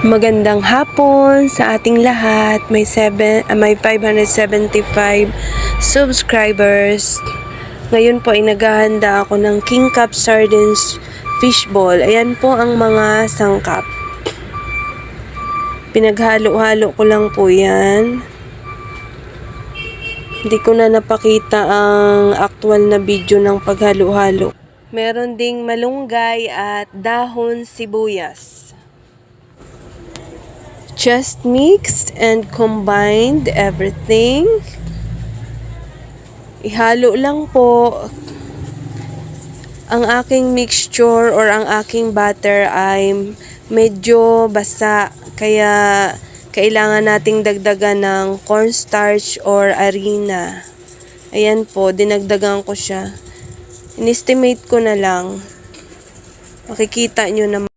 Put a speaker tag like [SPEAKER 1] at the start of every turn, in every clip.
[SPEAKER 1] Magandang hapon sa ating lahat. May 575 subscribers. Ngayon po ay naghahanda ako ng King Cup Sardines Fishball. Ayan po ang mga sangkap. Pinaghalo-halo ko lang po yan. Hindi ko na napakita ang actual na video ng paghalo-halo. Meron ding malunggay at dahon sibuyas. Just mixed and combined everything. Ihalo lang po. Ang aking mixture or ang aking batter ay medyo basa. Kaya kailangan nating dagdagan ng cornstarch or harina. Ayan po, dinagdagan ko siya. In-estimate ko na lang. Makikita nyo naman.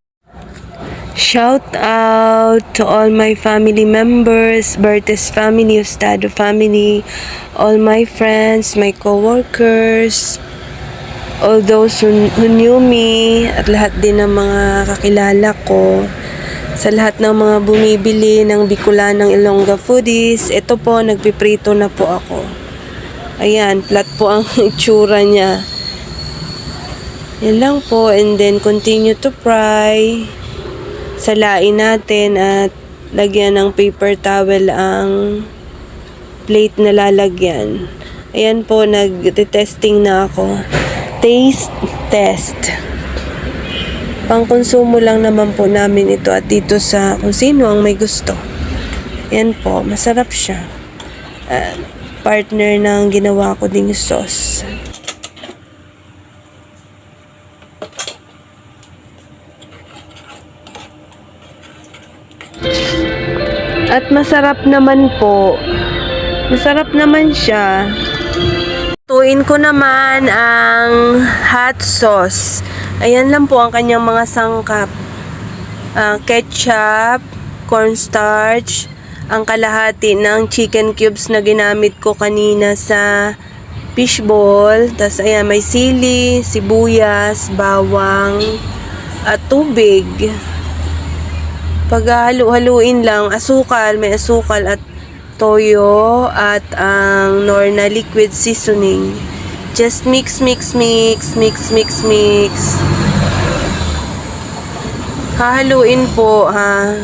[SPEAKER 1] Shout out to all my family members, Bertes family, Ostado family, all my friends, my co-workers, all those who knew me, at lahat din ng mga kakilala ko, sa lahat ng mga bumibili ng Bicolanang Ilongga Foodies. Ito po, nagpiprito na po ako. Ayan, flat po ang itsura niya. Yan lang po, and then continue to fry. Salain natin at lagyan ng paper towel ang plate na lalagyan. Ayan po, nag-testing na ako. Taste test. Pangkonsumo lang naman po namin ito at dito sa kung sino ang may gusto. Ayan po, masarap siya. Partner ng ginawa ko ding sauce. At masarap naman po. Masarap naman siya. Tuin ko naman ang hot sauce. Ayan lang po ang kanyang mga sangkap. Ketchup, cornstarch, ang kalahati ng chicken cubes na ginamit ko kanina sa fishball. Tapos ayan, may sili, sibuyas, bawang, at tubig. Paghalo-haluin lang, asukal, may asukal at toyo at ang Norna liquid seasoning. Just mix. Hahaluin po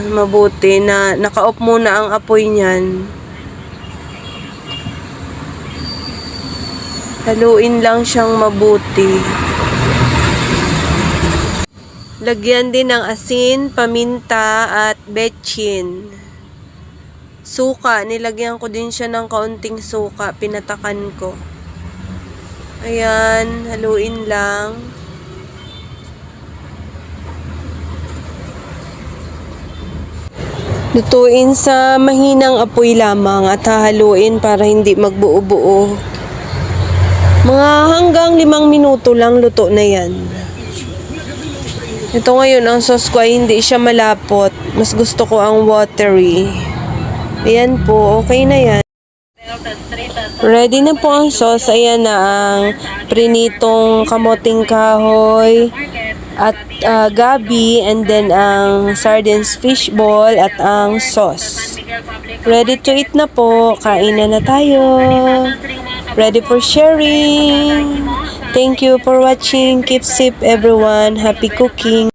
[SPEAKER 1] mabuti na naka-off muna ang apoy niyan. Haluin lang siyang mabuti. Lagyan din ng asin, paminta at betchin. Suka, nilagyan ko din siya ng kaunting suka, pinatakan ko. Ayan, haluin lang. Lutuin sa mahinang apoy lamang at hahaluin para hindi magbuo-buo. Mga hanggang 5 minuto lang luto na yan. Ito ngayon, ang sauce ko ay hindi siya malapot. Mas gusto ko ang watery. Ayan po, okay na yan. Ready na po ang sauce. Ayan na ang prinitong kamoting kahoy at gabi, and then ang sardines fishball at ang sauce. Ready to eat na po. Kainan na tayo. Ready for sharing. Thank you for watching. Keep safe everyone. Happy cooking.